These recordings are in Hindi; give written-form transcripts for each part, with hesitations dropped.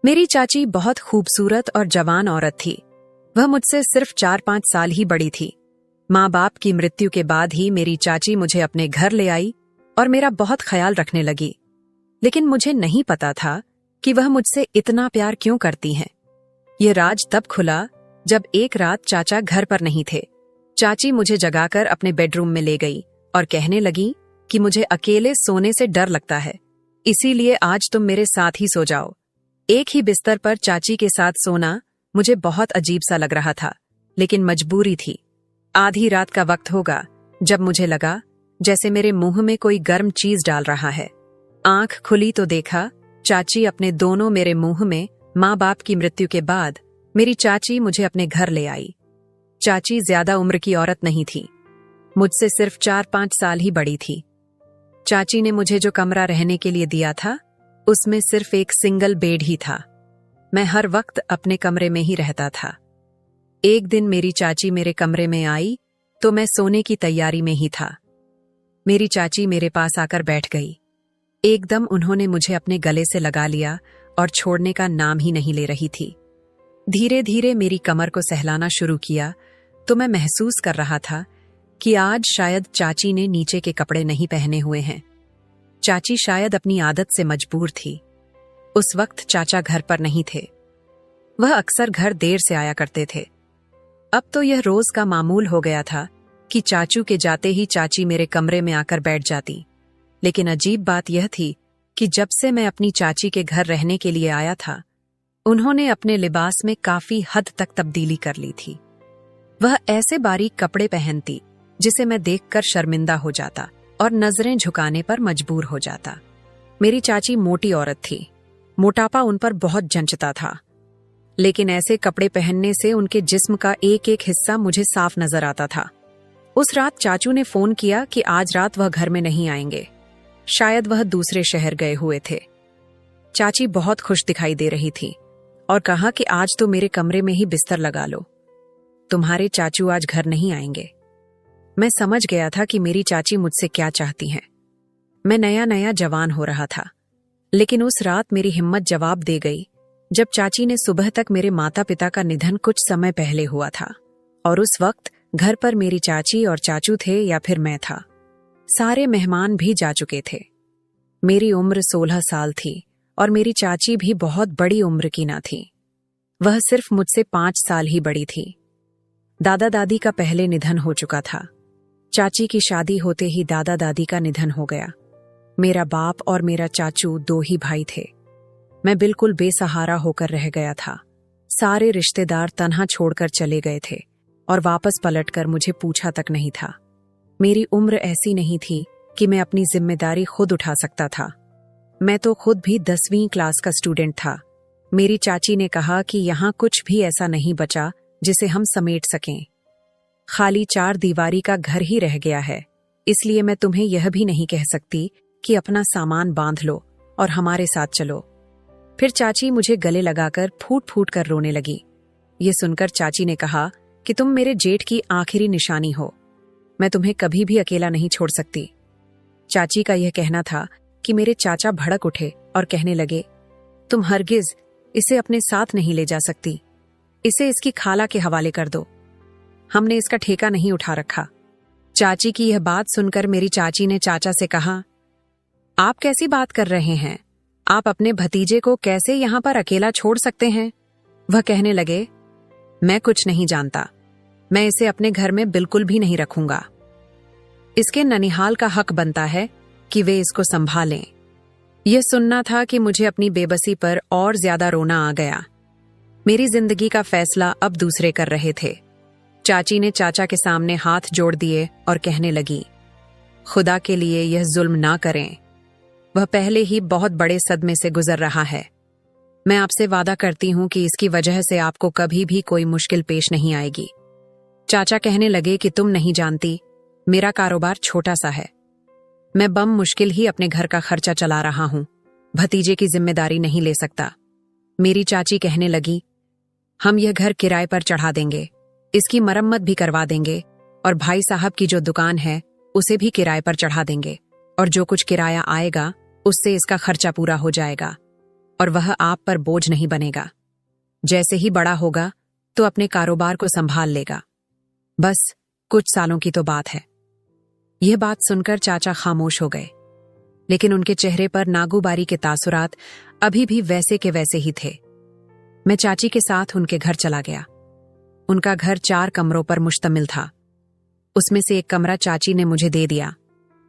मेरी चाची बहुत खूबसूरत और जवान औरत थी। वह मुझसे सिर्फ 4-5 साल ही बड़ी थी। माँ बाप की मृत्यु के बाद ही मेरी चाची मुझे अपने घर ले आई और मेरा बहुत ख्याल रखने लगी। लेकिन मुझे नहीं पता था कि वह मुझसे इतना प्यार क्यों करती हैं। यह राज तब खुला जब एक रात चाचा घर पर नहीं थे। चाची मुझे जगाकर अपने बेडरूम में ले गई और कहने लगी कि मुझे अकेले सोने से डर लगता है, इसीलिए आज तुम मेरे साथ ही सो जाओ। एक ही बिस्तर पर चाची के साथ सोना मुझे बहुत अजीब सा लग रहा था, लेकिन मजबूरी थी। आधी रात का वक्त होगा जब मुझे लगा जैसे मेरे मुंह में कोई गर्म चीज डाल रहा है। आंख खुली तो देखा चाची अपने दोनों मेरे मुंह में। माँ बाप की मृत्यु के बाद मेरी चाची मुझे अपने घर ले आई। चाची ज्यादा उम्र की औरत नहीं थी, मुझसे सिर्फ 4-5 साल ही बड़ी थी। चाची ने मुझे जो कमरा रहने के लिए दिया था उसमें सिर्फ एक सिंगल बेड ही था। मैं हर वक्त अपने कमरे में ही रहता था। एक दिन मेरी चाची मेरे कमरे में आई तो मैं सोने की तैयारी में ही था। मेरी चाची मेरे पास आकर बैठ गई। एकदम उन्होंने मुझे अपने गले से लगा लिया और छोड़ने का नाम ही नहीं ले रही थी। धीरे धीरे मेरी कमर को सहलाना शुरू किया तो मैं महसूस कर रहा था कि आज शायद चाची ने नीचे के कपड़े नहीं पहने हुए हैं। चाची शायद अपनी आदत से मजबूर थी। उस वक्त चाचा घर पर नहीं थे। वह अक्सर घर देर से आया करते थे। अब तो यह रोज का मामूल हो गया था कि चाचू के जाते ही चाची मेरे कमरे में आकर बैठ जाती। लेकिन अजीब बात यह थी कि जब से मैं अपनी चाची के घर रहने के लिए आया था, उन्होंने अपने लिबास में काफी हद तक तब्दीली कर ली थी। वह ऐसे बारीक कपड़े पहनती जिसे मैं देखकर शर्मिंदा हो जाता और नजरें झुकाने पर मजबूर हो जाता। मेरी चाची मोटी औरत थी। मोटापा उन पर बहुत जंचता था, लेकिन ऐसे कपड़े पहनने से उनके जिस्म का एक एक हिस्सा मुझे साफ नजर आता था। उस रात चाचू ने फोन किया कि आज रात वह घर में नहीं आएंगे। शायद वह दूसरे शहर गए हुए थे। चाची बहुत खुश दिखाई दे रही थी और कहा कि आज तो मेरे कमरे में ही बिस्तर लगा लो, तुम्हारे चाचू आज घर नहीं आएंगे। मैं समझ गया था कि मेरी चाची मुझसे क्या चाहती हैं। मैं नया नया जवान हो रहा था, लेकिन उस रात मेरी हिम्मत जवाब दे गई जब चाची ने सुबह तक मेरे माता पिता का निधन कुछ समय पहले हुआ था और उस वक्त घर पर मेरी चाची और चाचू थे या फिर मैं था। सारे मेहमान भी जा चुके थे। मेरी उम्र 16 साल थी और मेरी चाची भी बहुत बड़ी उम्र की ना थी। वह सिर्फ मुझसे 5 साल ही बड़ी थी। दादा दादी का पहले निधन हो चुका था। चाची की शादी होते ही दादा दादी का निधन हो गया। मेरा बाप और मेरा चाचू 2 ही भाई थे। मैं बिल्कुल बेसहारा होकर रह गया था। सारे रिश्तेदार तन्हा छोड़कर चले गए थे और वापस पलटकर मुझे पूछा तक नहीं था। मेरी उम्र ऐसी नहीं थी कि मैं अपनी जिम्मेदारी खुद उठा सकता था। मैं तो खुद भी 10वीं क्लास का स्टूडेंट था। मेरी चाची ने कहा कि यहाँ कुछ भी ऐसा नहीं बचा जिसे हम समेट सकें। खाली 4 दीवारी का घर ही रह गया है, इसलिए मैं तुम्हें यह भी नहीं कह सकती कि अपना सामान बांध लो और हमारे साथ चलो। फिर चाची मुझे गले लगाकर फूट फूट कर रोने लगी। ये सुनकर चाची ने कहा कि तुम मेरे जेठ की आखिरी निशानी हो, मैं तुम्हें कभी भी अकेला नहीं छोड़ सकती। चाची का यह कहना था कि मेरे चाचा भड़क उठे और कहने लगे, तुम हरगिज इसे अपने साथ नहीं ले जा सकती, इसे इसकी खाला के हवाले कर दो, हमने इसका ठेका नहीं उठा रखा। चाची की यह बात सुनकर मेरी चाची ने चाचा से कहा, आप कैसी बात कर रहे हैं, आप अपने भतीजे को कैसे यहाँ पर अकेला छोड़ सकते हैं। वह कहने लगे, मैं कुछ नहीं जानता, मैं इसे अपने घर में बिल्कुल भी नहीं रखूंगा। इसके ननिहाल का हक बनता है कि वे इसको संभालें। यह सुनना था कि मुझे अपनी बेबसी पर और ज्यादा रोना आ गया। मेरी जिंदगी का फैसला अब दूसरे कर रहे थे। चाची ने चाचा के सामने हाथ जोड़ दिए और कहने लगी, खुदा के लिए यह जुल्म ना करें, वह पहले ही बहुत बड़े सदमे से गुजर रहा है। मैं आपसे वादा करती हूं कि इसकी वजह से आपको कभी भी कोई मुश्किल पेश नहीं आएगी। चाचा कहने लगे कि तुम नहीं जानती, मेरा कारोबार छोटा सा है, मैं बम मुश्किल ही अपने घर का खर्चा चला रहा हूं, भतीजे की जिम्मेदारी नहीं ले सकता। मेरी चाची कहने लगी, हम यह घर किराए पर चढ़ा देंगे, इसकी मरम्मत भी करवा देंगे और भाई साहब की जो दुकान है उसे भी किराए पर चढ़ा देंगे और जो कुछ किराया आएगा उससे इसका खर्चा पूरा हो जाएगा। और वह आप पर बोझ नहीं बनेगा। जैसे ही बड़ा होगा तो अपने कारोबार को संभाल लेगा। बस कुछ सालों की तो बात है। यह बात सुनकर चाचा खामोश हो गए, लेकिन उनके चेहरे पर नागूबारी के तासुरात अभी भी वैसे के वैसे ही थे। मैं चाची के साथ उनके घर चला गया। उनका घर 4 कमरों पर मुश्तमिल था। उसमें से एक कमरा चाची ने मुझे दे दिया,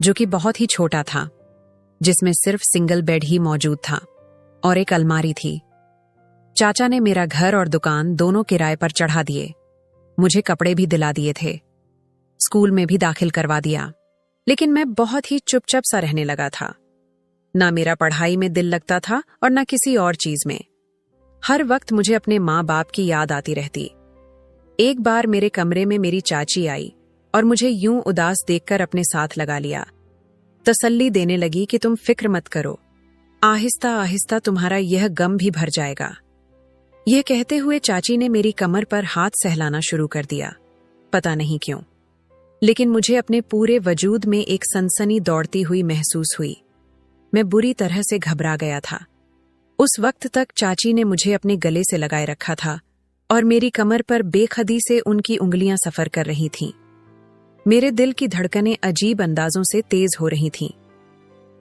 जो कि बहुत ही छोटा था, जिसमें सिर्फ सिंगल बेड ही मौजूद था और एक अलमारी थी। चाचा ने मेरा घर और दुकान दोनों किराए पर चढ़ा दिए। मुझे कपड़े भी दिला दिए थे। स्कूल में भी दाखिल करवा दिया। लेकिन मैं बहुत ही चुपचाप सा रहने लगा था। ना मेरा पढ़ाई में दिल लगता था और ना किसी और चीज में। हर वक्त मुझे अपने माँ बाप की याद आती रहती। एक बार मेरे कमरे में मेरी चाची आई और मुझे यूं उदास देखकर अपने साथ लगा लिया। तसल्ली देने लगी कि तुम फिक्र मत करो, आहिस्ता आहिस्ता तुम्हारा यह गम भी भर जाएगा। यह कहते हुए चाची ने मेरी कमर पर हाथ सहलाना शुरू कर दिया। पता नहीं क्यों, लेकिन मुझे अपने पूरे वजूद में एक सनसनी दौड़ती हुई महसूस हुई। मैं बुरी तरह से घबरा गया था। उस वक्त तक चाची ने मुझे अपने गले से लगाए रखा था और मेरी कमर पर बेखदी से उनकी उंगलियां सफर कर रही थीं। मेरे दिल की धड़कनें अजीब अंदाजों से तेज हो रही थीं।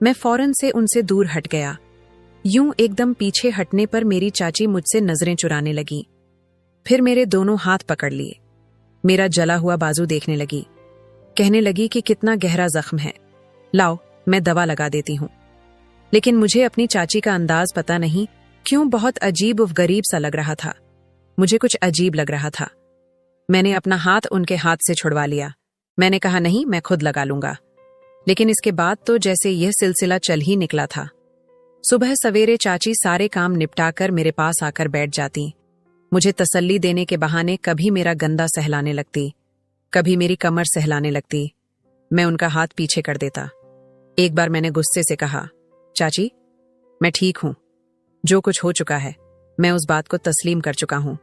मैं फौरन से उनसे दूर हट गया। यूं एकदम पीछे हटने पर मेरी चाची मुझसे नजरें चुराने लगी। फिर मेरे दोनों हाथ पकड़ लिए। मेरा जला हुआ बाजू देखने लगी। कहने लगी कि कितना गहरा जख्म है, लाओ मैं दवा लगा देती हूं। लेकिन मुझे अपनी चाची का अंदाज पता नहीं क्यों बहुत अजीब और गरीब सा लग रहा था। मुझे कुछ अजीब लग रहा था। मैंने अपना हाथ उनके हाथ से छुड़वा लिया। मैंने कहा नहीं, मैं खुद लगा लूंगा। लेकिन इसके बाद तो जैसे यह सिलसिला चल ही निकला था। सुबह सवेरे चाची सारे काम निपटाकर मेरे पास आकर बैठ जाती। मुझे तसल्ली देने के बहाने कभी मेरा गंदा सहलाने लगती, कभी मेरी कमर सहलाने लगती। मैं उनका हाथ पीछे कर देता। एक बार मैंने गुस्से से कहा, चाची मैं ठीक हूं, जो कुछ हो चुका है मैं उस बात को तस्लीम कर चुका हूं।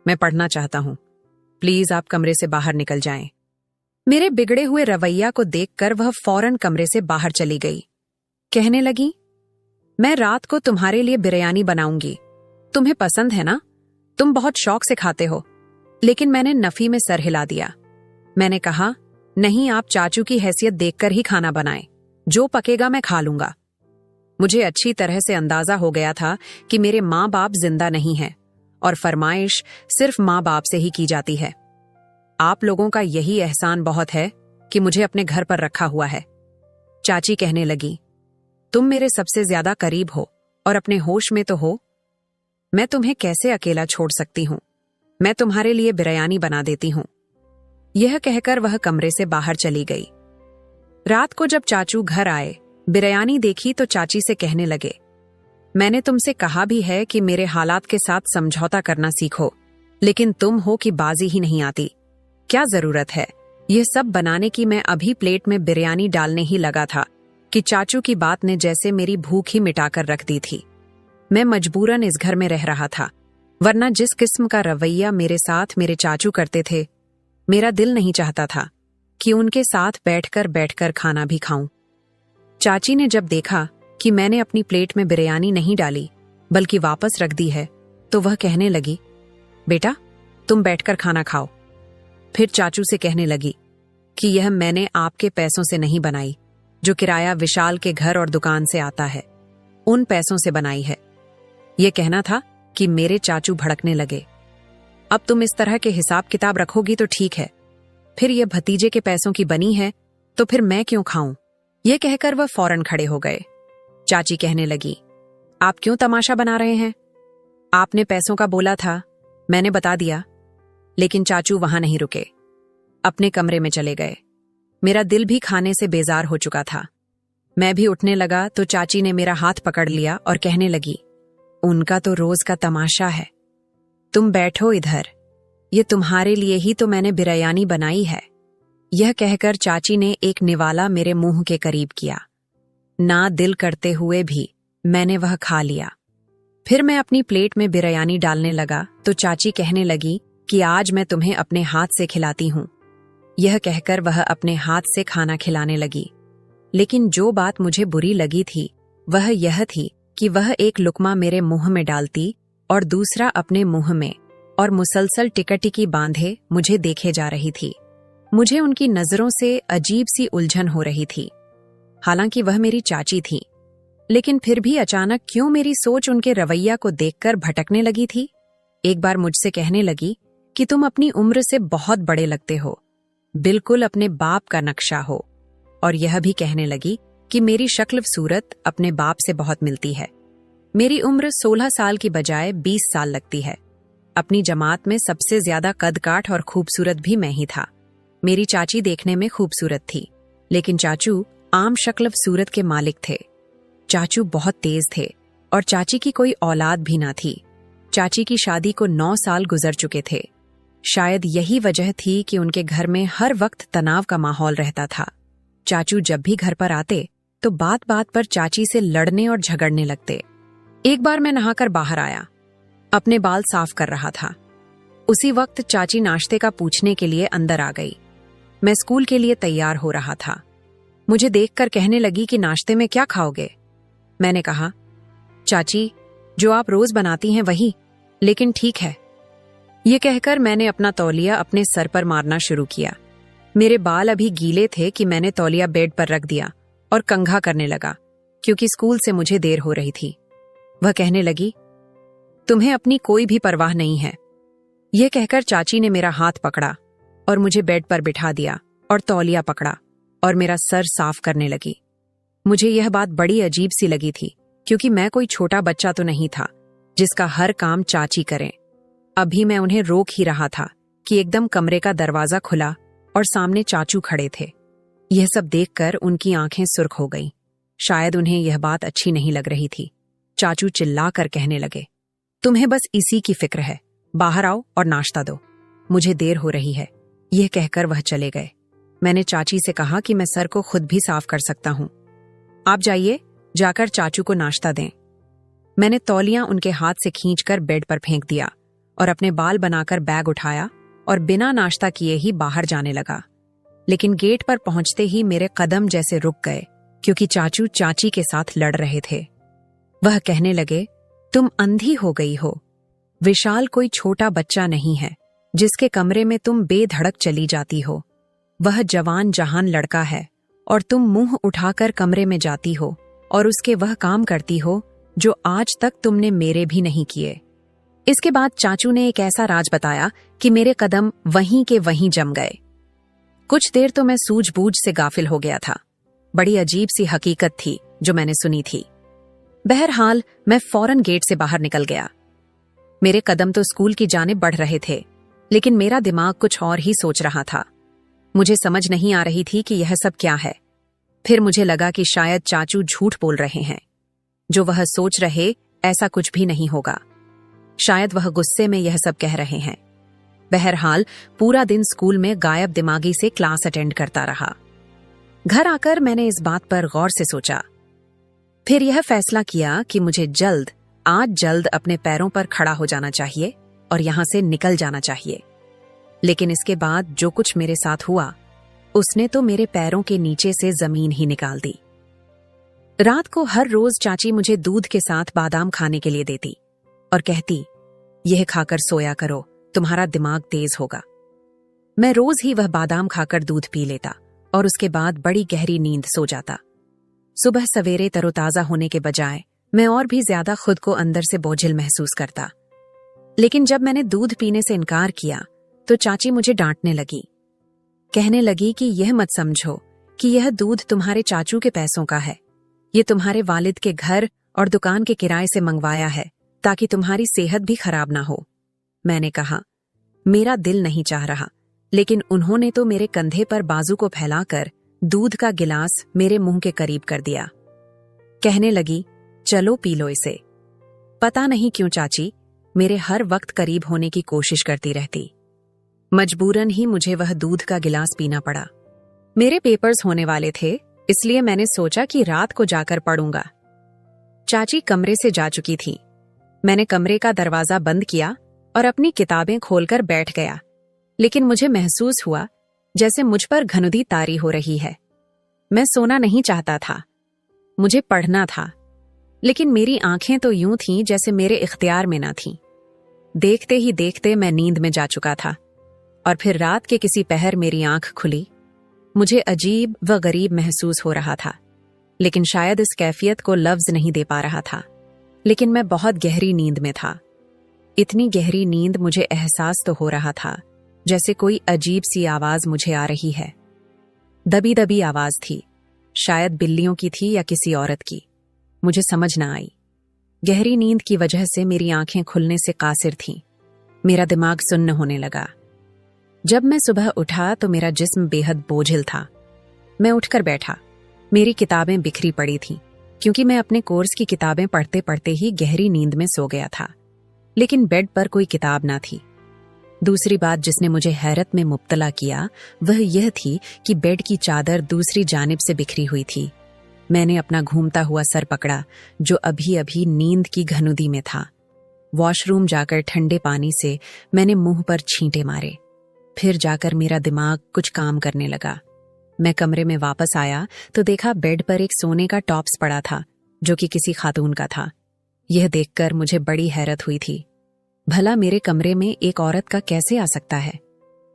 मैं पढ़ना चाहता हूं, प्लीज आप कमरे से बाहर निकल जाएं। मेरे बिगड़े हुए रवैया को देखकर वह फौरन कमरे से बाहर चली गई। कहने लगी, मैं रात को तुम्हारे लिए बिरयानी बनाऊंगी, तुम्हें पसंद है ना, तुम बहुत शौक से खाते हो। लेकिन मैंने नफी में सर हिला दिया। मैंने कहा, नहीं, आप चाचू की हैसियत देखकर ही खाना बनाएं, जो पकेगा मैं खा लूंगा। मुझे अच्छी तरह से अंदाजा हो गया था कि मेरे माँ बाप जिंदा नहीं हैं और फरमाइश सिर्फ माँ बाप से ही की जाती है। आप लोगों का यही एहसान बहुत है कि मुझे अपने घर पर रखा हुआ है। चाची कहने लगी, तुम मेरे सबसे ज्यादा करीब हो और अपने होश में तो हो। मैं तुम्हें कैसे अकेला छोड़ सकती हूं? मैं तुम्हारे लिए बिरयानी बना देती हूं। यह कहकर वह कमरे से बाहर चली गई। रात को जब चाचू घर आए, बिरयानी देखी तो चाची से कहने लगे, मैंने तुमसे कहा भी है कि मेरे हालात के साथ समझौता करना सीखो, लेकिन तुम हो कि बाजी ही नहीं आती। क्या जरूरत है यह सब बनाने की? मैं अभी प्लेट में बिरयानी डालने ही लगा था कि चाचू की बात ने जैसे मेरी भूख ही मिटाकर रख दी थी। मैं मजबूरन इस घर में रह रहा था, वरना जिस किस्म का रवैया मेरे साथ मेरे चाचू करते थे, मेरा दिल नहीं चाहता था कि उनके साथ बैठकर खाना भी खाऊं। चाची ने जब देखा कि मैंने अपनी प्लेट में बिरयानी नहीं डाली बल्कि वापस रख दी है, तो वह कहने लगी, बेटा तुम बैठकर खाना खाओ। फिर चाचू से कहने लगी कि यह मैंने आपके पैसों से नहीं बनाई, जो किराया विशाल के घर और दुकान से आता है, उन पैसों से बनाई है। यह कहना था कि मेरे चाचू भड़कने लगे। अब तुम इस तरह के हिसाब किताब रखोगी तो ठीक है, फिर यह भतीजे के पैसों की बनी है तो फिर मैं क्यों खाऊं? यह कहकर वह फौरन खड़े हो गए। चाची कहने लगी, आप क्यों तमाशा बना रहे हैं? आपने पैसों का बोला था, मैंने बता दिया। लेकिन चाचू वहां नहीं रुके, अपने कमरे में चले गए। मेरा दिल भी खाने से बेजार हो चुका था। मैं भी उठने लगा तो चाची ने मेरा हाथ पकड़ लिया और कहने लगी, उनका तो रोज का तमाशा है, तुम बैठो इधर, ये तुम्हारे लिए ही तो मैंने बिरयानी बनाई है। यह कहकर चाची ने एक निवाला मेरे मुंह के करीब किया। ना दिल करते हुए भी मैंने वह खा लिया। फिर मैं अपनी प्लेट में बिरयानी डालने लगा तो चाची कहने लगी कि आज मैं तुम्हें अपने हाथ से खिलाती हूं। यह कहकर वह अपने हाथ से खाना खिलाने लगी। लेकिन जो बात मुझे बुरी लगी थी वह यह थी कि वह एक लुकमा मेरे मुंह में डालती और दूसरा अपने मुंह में, और मुसलसल टिकटिकी बांधे मुझे देखे जा रही थी। मुझे उनकी नजरों से अजीब सी उलझन हो रही थी। हालांकि वह मेरी चाची थी, लेकिन फिर भी अचानक क्यों मेरी सोच उनके रवैया को देखकर भटकने लगी थी। एक बार मुझसे कहने लगी कि तुम अपनी उम्र से बहुत बड़े लगते हो, बिल्कुल अपने बाप का नक्शा हो। और यह भी कहने लगी कि मेरी शक्ल सूरत अपने बाप से बहुत मिलती है। मेरी उम्र 16 साल की बजाय 20 साल लगती है। अपनी जमात में सबसे ज्यादा कद काठ और खूबसूरत भी मैं ही था। मेरी चाची देखने में खूबसूरत थी, लेकिन चाचू आम शक्ल सूरत के मालिक थे। चाचू बहुत तेज थे और चाची की कोई औलाद भी ना थी। चाची की शादी को 9 साल गुजर चुके थे। शायद यही वजह थी कि उनके घर में हर वक्त तनाव का माहौल रहता था। चाचू जब भी घर पर आते तो बात बात पर चाची से लड़ने और झगड़ने लगते। एक बार मैं नहाकर बाहर आया, अपने बाल साफ कर रहा था। उसी वक्त चाची नाश्ते का पूछने के लिए अंदर आ गई। मैं स्कूल के लिए तैयार हो रहा था। मुझे देखकर कहने लगी कि नाश्ते में क्या खाओगे। मैंने कहा, चाची जो आप रोज बनाती हैं वही, लेकिन ठीक है। ये कहकर मैंने अपना तौलिया अपने सर पर मारना शुरू किया। मेरे बाल अभी गीले थे कि मैंने तौलिया बेड पर रख दिया और कंघा करने लगा, क्योंकि स्कूल से मुझे देर हो रही थी। वह कहने लगी, तुम्हें अपनी कोई भी परवाह नहीं है। यह कहकर चाची ने मेरा हाथ पकड़ा और मुझे बेड पर बिठा दिया और तौलिया पकड़ा और मेरा सर साफ करने लगी। मुझे यह बात बड़ी अजीब सी लगी थी, क्योंकि मैं कोई छोटा बच्चा तो नहीं था जिसका हर काम चाची करें। अभी मैं उन्हें रोक ही रहा था कि एकदम कमरे का दरवाजा खुला और सामने चाचू खड़े थे। यह सब देखकर उनकी आंखें सुर्ख हो गईं। शायद उन्हें यह बात अच्छी नहीं लग रही थी। चाचू चिल्लाकर कहने लगे, तुम्हें बस इसी की फिक्र है, बाहर आओ और नाश्ता दो, मुझे देर हो रही है। यह कहकर वह चले गए। मैंने चाची से कहा कि मैं सर को खुद भी साफ कर सकता हूं, आप जाइए, जाकर चाचू को नाश्ता दें। मैंने तौलिया उनके हाथ से खींचकर बेड पर फेंक दिया और अपने बाल बनाकर बैग उठाया और बिना नाश्ता किए ही बाहर जाने लगा। लेकिन गेट पर पहुंचते ही मेरे कदम जैसे रुक गए, क्योंकि चाचू चाची के साथ लड़ रहे थे। वह कहने लगे, तुम अंधी हो गई हो। विशाल कोई छोटा बच्चा नहीं है जिसके कमरे में तुम बेधड़क चली जाती हो। वह जवान जहान लड़का है और तुम मुंह उठाकर कमरे में जाती हो और उसके वह काम करती हो जो आज तक तुमने मेरे भी नहीं किए। इसके बाद चाचू ने एक ऐसा राज बताया कि मेरे कदम वहीं के वहीं जम गए। कुछ देर तो मैं सूझबूझ से गाफिल हो गया था। बड़ी अजीब सी हकीकत थी जो मैंने सुनी थी। बहरहाल मैं फौरन गेट से बाहर निकल गया। मेरे कदम तो स्कूल की जानिब बढ़ रहे थे, लेकिन मेरा दिमाग कुछ और ही सोच रहा था। मुझे समझ नहीं आ रही थी कि यह सब क्या है। फिर मुझे लगा कि शायद चाचू झूठ बोल रहे हैं। जो वह सोच रहे ऐसा कुछ भी नहीं होगा। शायद वह गुस्से में यह सब कह रहे हैं। बहरहाल पूरा दिन स्कूल में गायब दिमागी से क्लास अटेंड करता रहा। घर आकर मैंने इस बात पर गौर से सोचा। फिर यह फैसला किया कि मुझे आज जल्द अपने पैरों पर खड़ा हो जाना चाहिए और यहां से निकल जाना चाहिए। लेकिन इसके बाद जो कुछ मेरे साथ हुआ, उसने तो मेरे पैरों के नीचे से जमीन ही निकाल दी। रात को हर रोज चाची मुझे दूध के साथ बादाम खाने के लिए देती और कहती, यह खाकर सोया करो, तुम्हारा दिमाग तेज होगा। मैं रोज ही वह बादाम खाकर दूध पी लेता और उसके बाद बड़ी गहरी नींद सो जाता। सुबह सवेरे तरोताजा होने के बजाय मैं और भी ज्यादा खुद को अंदर से बोझिल महसूस करता। लेकिन जब मैंने दूध पीने से इनकार किया तो चाची मुझे डांटने लगी। कहने लगी कि यह मत समझो कि यह दूध तुम्हारे चाचू के पैसों का है। ये तुम्हारे वालिद के घर और दुकान के किराए से मंगवाया है ताकि तुम्हारी सेहत भी खराब ना हो। मैंने कहा, मेरा दिल नहीं चाह रहा, लेकिन उन्होंने तो मेरे कंधे पर बाजू को फैलाकर दूध का गिलास मेरे मुंह के करीब कर दिया। कहने लगी, चलो पी लो इसे। पता नहीं क्यों चाची मेरे हर वक्त करीब होने की कोशिश करती रहती। मजबूरन ही मुझे वह दूध का गिलास पीना पड़ा। मेरे पेपर्स होने वाले थे, इसलिए मैंने सोचा कि रात को जाकर पढ़ूंगा। चाची कमरे से जा चुकी थी। मैंने कमरे का दरवाजा बंद किया और अपनी किताबें खोलकर बैठ गया। लेकिन मुझे महसूस हुआ जैसे मुझ पर घनुदी तारी हो रही है। मैं सोना नहीं चाहता था, मुझे पढ़ना था। लेकिन मेरी आंखें तो यूं थीं जैसे मेरे इख्तियार में ना थीं। देखते ही देखते मैं नींद में जा चुका था और फिर रात के किसी पहर मेरी आंख खुली। मुझे अजीब व गरीब महसूस हो रहा था, लेकिन शायद इस कैफियत को लफ्ज नहीं दे पा रहा था। लेकिन मैं बहुत गहरी नींद में था। इतनी गहरी नींद मुझे एहसास तो हो रहा था जैसे कोई अजीब सी आवाज मुझे आ रही है। दबी दबी आवाज थी, शायद बिल्लियों की थी या किसी औरत की। मुझे समझ ना आई। गहरी नींद की वजह से मेरी आंखें खुलने से कासिर थीं। मेरा दिमाग सुन्न होने लगा। जब मैं सुबह उठा तो मेरा जिस्म बेहद बोझिल था। मैं उठकर बैठा। मेरी किताबें बिखरी पड़ी थीं, क्योंकि मैं अपने कोर्स की किताबें पढ़ते पढ़ते ही गहरी नींद में सो गया था। लेकिन बेड पर कोई किताब ना थी। दूसरी बात जिसने मुझे हैरत में मुब्तला किया वह यह थी कि बेड की चादर दूसरी जानिब से बिखरी हुई थी। मैंने अपना घूमता हुआ सर पकड़ा, जो अभी अभी नींद की घनुदी में था। वॉशरूम जाकर ठंडे पानी से मैंने मुंह पर छींटे मारे। फिर जाकर मेरा दिमाग कुछ काम करने लगा। मैं कमरे में वापस आया तो देखा बेड पर एक सोने का टॉप्स पड़ा था, जो कि किसी खातून का था। यह देखकर मुझे बड़ी हैरत हुई थी। भला मेरे कमरे में एक औरत का कैसे आ सकता है?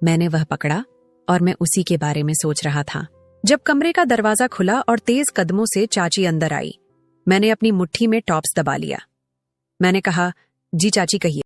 मैंने वह पकड़ा और मैं उसी के बारे में सोच रहा था जब कमरे का दरवाजा खुला और तेज कदमों से चाची अंदर आई। मैंने अपनी मुट्ठी में टॉप्स दबा लिया। मैंने कहा, जी चाची कहिए।